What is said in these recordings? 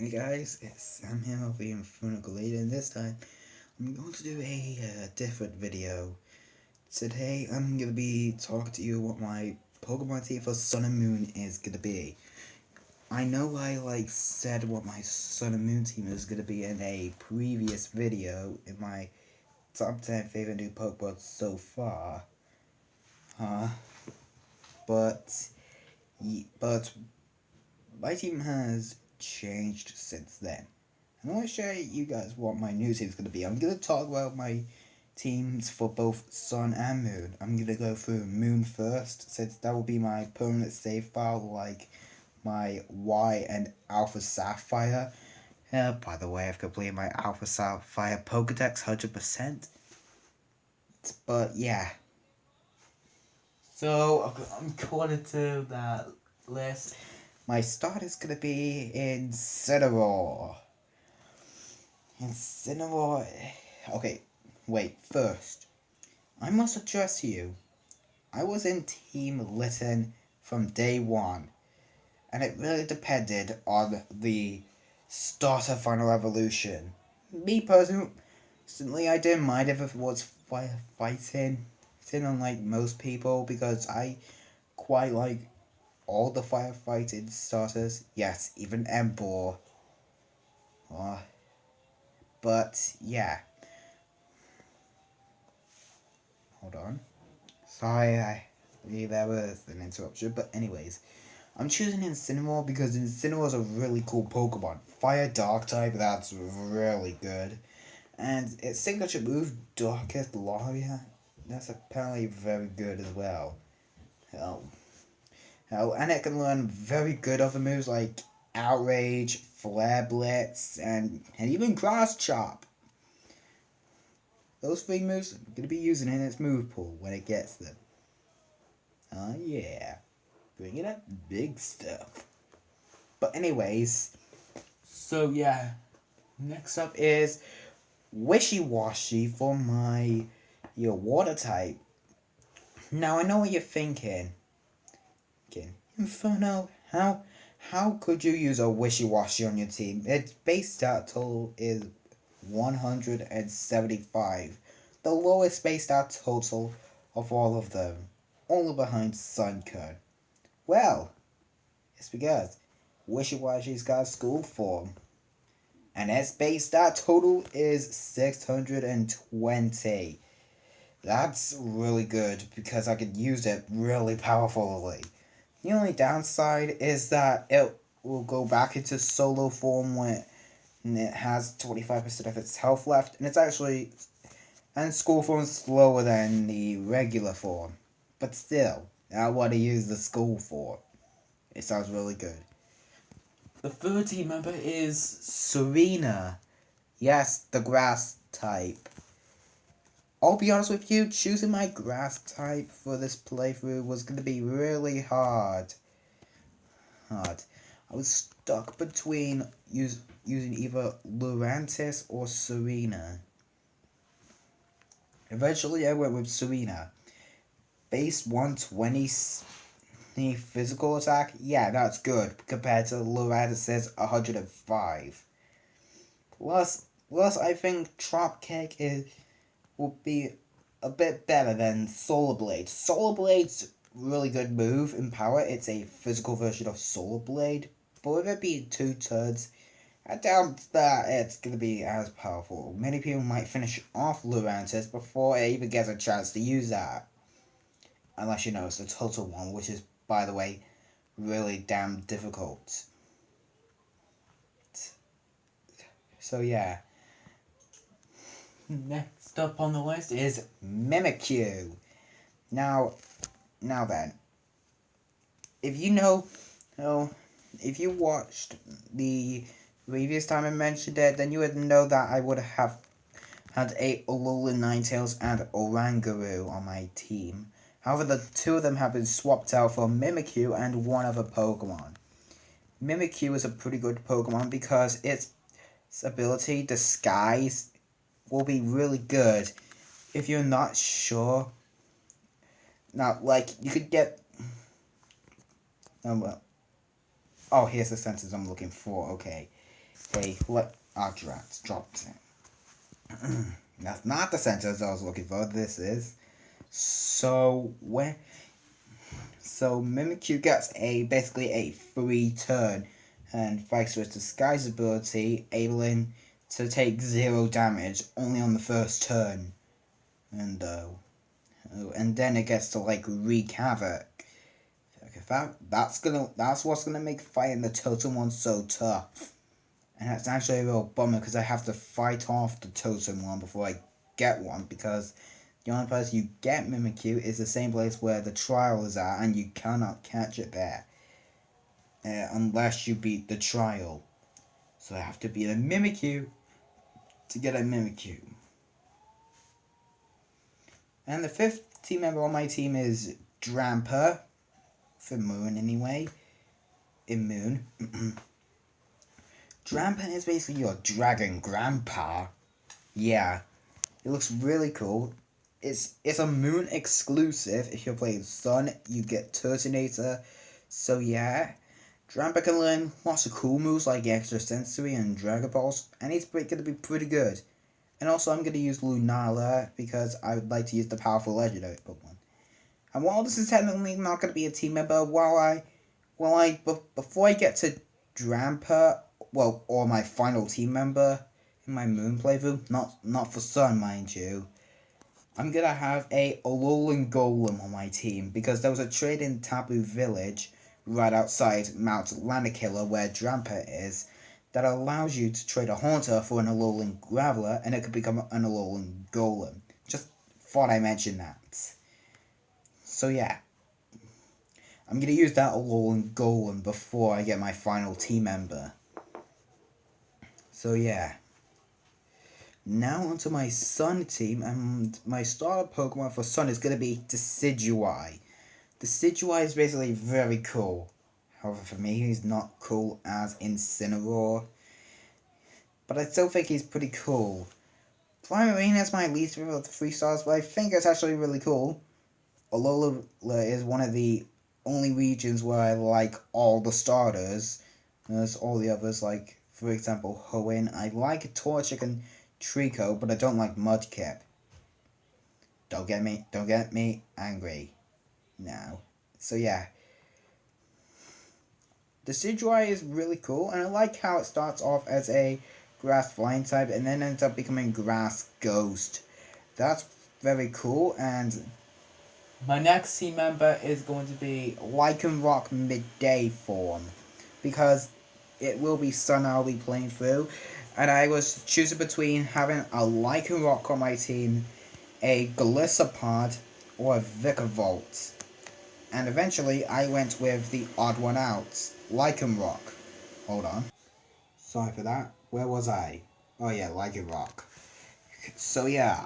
Hey guys, it's Sam here of the Infernal and this time I'm going to do a different video. Today I'm going to be talking to you what my Pokemon team for Sun and Moon is going to be. I know I said what my Sun and Moon team is going to be in a previous video in my top 10 favorite new Pokemon so far. But my team has changed since then. I want to show you guys what my new team is going to be. I'm going to talk about my teams for both Sun and Moon. I'm going to go through Moon first, since that will be my permanent save file, like my Y and Alpha Sapphire. By the way, I've completed my Alpha Sapphire Pokedex 100%. But yeah. So, according to that list, my start is going to be Incineroar. Incineroar. Okay, wait, first, I must address you. I was in Team Litten from day one, and it really depended on the starter final evolution. Me personally, I didn't mind if it was firefighting, unlike most people, because I quite like all the firefighting starters. Yes, even Emboar. But yeah. Hold on. Sorry, there was an interruption. But anyways, I'm choosing Incineroar because Incineroar is a really cool Pokemon. Fire Dark type, that's really good. And its signature move, Darkest Lariat, that's apparently very good as well. And it can learn very good other moves like Outrage, Flare Blitz, and even Grass Chop. Those three moves I'm going to be using in its move pool when it gets them. Oh yeah, bringing up big stuff. But anyways, so yeah, next up is Wishiwashi for my water type. Now I know what you're thinking. Inferno, how could you use a Wishiwashi on your team? Its base stat total is 175, the lowest base stat total of all of them, only behind Sunkern. Well, it's because Wishiwashi's got school form, and its base stat total is 620. That's really good because I could use it really powerfully. The only downside is that it will go back into solo form when it has 25% of its health left, and school form is slower than the regular form. But still, I want to use the school form. It sounds really good. The third team member is Serena. Yes, the grass type. I'll be honest with you, choosing my grass type for this playthrough was going to be really hard. I was stuck between using either Lurantis or Serena. Eventually I went with Serena. Base 120 physical attack, yeah, that's good compared to Lurantis' 105. Plus I think Dropkick will be a bit better than Solar Blade. Solar Blade's really good move in power. It's a physical version of Solar Blade, but with it being 2 turns, I doubt that it's going to be as powerful. Many people might finish off Lurantis before it even gets a chance to use that. Unless it's the total one, which is, by the way, really damn difficult. So yeah. Next up on the list is Mimikyu. Now then, if you watched the previous time I mentioned it, then you would know that I would have had a Alolan Ninetales and Oranguru on my team. However, the 2 of them have been swapped out for Mimikyu and one other Pokemon. Mimikyu is a pretty good Pokemon because its ability, Disguise, will be really good if you're not sure. Now, you could get... Oh, here's the sentence I'm looking for, okay. Hey, what Ardrax dropped it. That's not the sentence I was looking for. This is. So Mimikyu gets basically a free turn, and thanks to its disguise ability, able to take 0 damage only on the first turn, and then it gets to like wreak havoc. That's what's gonna make fighting the totem one so tough. And that's actually a real bummer because I have to fight off the totem one before I get one, because the only place you get Mimikyu is the same place where the trial is at, and you cannot catch it there unless you beat the trial. So I have to beat a Mimikyu to get a Mimikyu. And the 5th team member on my team is Drampa, for Moon anyway. In Moon. Drampa is basically your dragon grandpa. Yeah, it looks really cool. It's a Moon exclusive. If you're playing Sun, you get Turtonator. So yeah, Drampa can learn lots of cool moves like Extra Sensory and Dragon Balls, and he's going to be pretty good. And also I'm going to use Lunala because I would like to use the powerful legendary Pokemon. And while this is technically not going to be a team member, before I get to Drampa, or my final team member in my Moon playthrough, not for Sun, mind you, I'm going to have a Alolan Golem on my team, because there was a trade in Taboo Village, right outside Mount Lanakilla, where Drampa is, that allows you to trade a Haunter for an Alolan Graveler, and it could become an Alolan Golem. Just thought I mentioned that. So yeah, I'm going to use that Alolan Golem before I get my final team member. So yeah. Now onto my Sun team, and my starter Pokemon for Sun is going to be Decidueye. Decidueye is basically very cool. However, for me, he's not cool as Incineroar, but I still think he's pretty cool. Primarina is my least favorite of the 3 stars, but I think it's actually really cool. Alola is one of the only regions where I like all the starters. There's all the others, like, for example, Hoenn. I like Torchic and Trico, but I don't like Mudkip. Don't get me angry now. So yeah. Decidueye is really cool, and I like how it starts off as a grass flying type and then ends up becoming grass ghost. That's very cool, and my next team member is going to be Lycanroc midday form, because it will be Sun I'll be playing through, and I was choosing between having a Lycanroc on my team, a Golisopod, or a Vikavolt. And eventually I went with the odd one out, Lycanroc. Hold on. Sorry for that. Where was I? Oh yeah, Lycanroc. So yeah,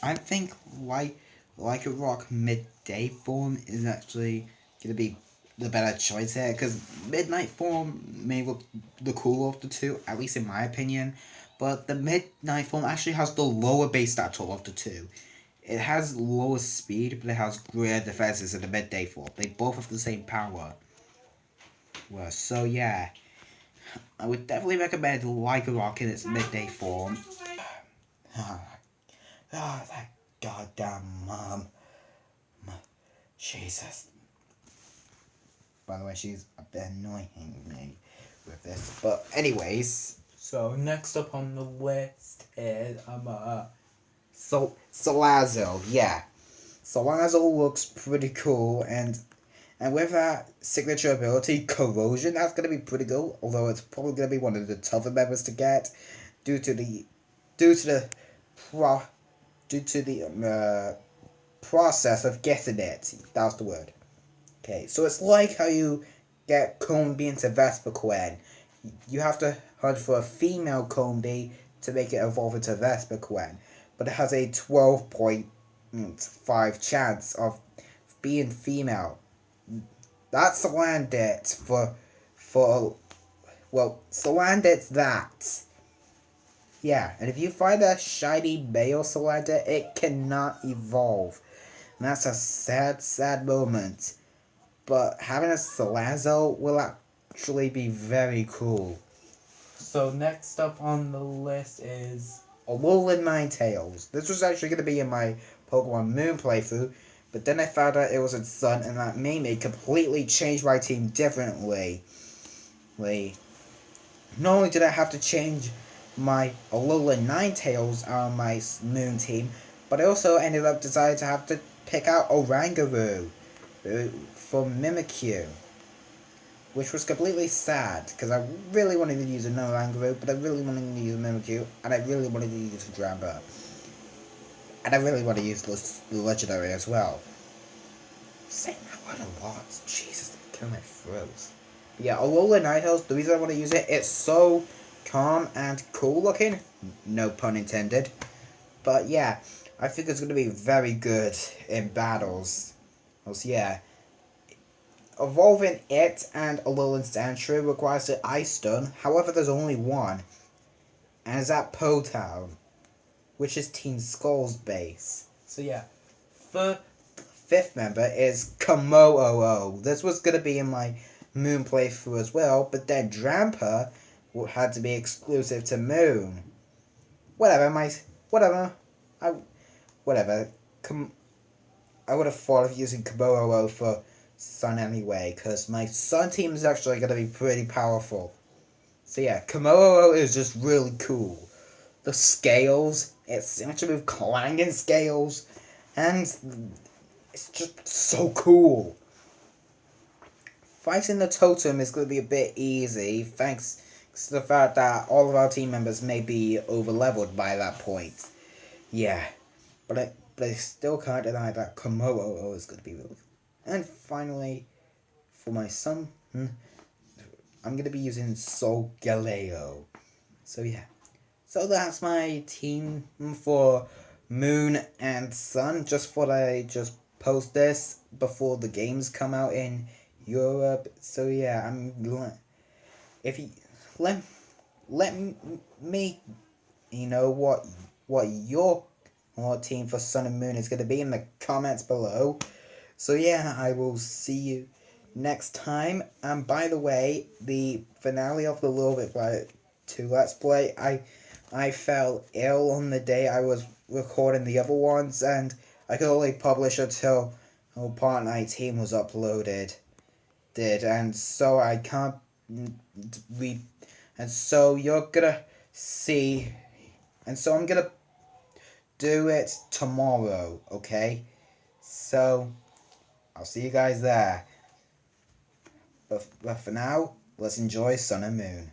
I think Lycanroc midday form is actually gonna be the better choice here, because midnight form may look the cooler of the two, at least in my opinion. But the midnight form actually has the lower base stat total of the two. It has lower speed, but it has greater defenses in the midday form. They both have the same power. Well, so yeah, I would definitely recommend Lycanroc in its midday form. That goddamn mom. Jesus. By the way, she's a bit annoying me with this. But anyways, so next up on the list is Salazzle. Yeah, Salazzle looks pretty cool, and with that signature ability, Corrosion, that's gonna be pretty cool. Although it's probably gonna be one of the tougher members to get, due to the process of getting it. That was the word. Okay, so it's like how you get Combee into Vespiquen. You have to hunt for a female Combee to make it evolve into Vespiquen, but it has a 12.5 chance of being female. That's Salandit Salandit's that. Yeah, and if you find a shiny male Salandit, it cannot evolve. And that's a sad, sad moment. But having a Salazzle will actually be very cool. So next up on the list is Alolan Ninetales. This was actually going to be in my Pokemon Moon playthrough, but then I found out it was in Sun, and that made me completely change my team differently. Not only did I have to change my Alolan Ninetales on my Moon team, but I also ended up deciding to have to pick out Oranguru for Mimikyu, which was completely sad, because I really wanted to use an Oranguru, but I really wanted to use a Mimikyu, and I really wanted to use a Drampa. And I really want to use the Legendary as well. Saying that word a lot. Jesus, it's killing my throat. Yeah, Alolan Ninetales, the reason I want to use it, it's so calm and cool looking. No pun intended. But yeah, I think it's going to be very good in battles. So yeah, evolving it and Alolan Sandshrew requires the Ice Stone. However, there's only one. And it's at Po Town, which is Team Skull's base. So yeah, the fifth member is Kommo-o-o. This was going to be in my Moon playthrough as well, but then Drampa had to be exclusive to Moon. Whatever. I would have thought of using Kommo-o-o for Sun anyway, because my Sun team is actually going to be pretty powerful. So yeah, Kommo-o-o is just really cool. The scales, it's actually with clanging scales, and it's just so cool. Fighting the totem is going to be a bit easy, thanks to the fact that all of our team members may be over-leveled by that point. Yeah, but I still can't deny that Kommo-o-o is going to be really cool. And finally, for my Sun, I'm going to be using Solgaleo. So yeah. So that's my team for Moon and Sun. Just thought I just post this before the games come out in Europe. So yeah, if you let me know what your team for Sun and Moon is going to be in the comments below. So yeah, I will see you next time. And by the way, the finale of the Little Bit Planet 2 Let's Play, I fell ill on the day I was recording the other ones, and I could only publish until part 19 was uploaded. And so I can't read, and so you're gonna see, and so I'm gonna do it tomorrow, okay? So I'll see you guys there. But for now, let's enjoy Sun and Moon.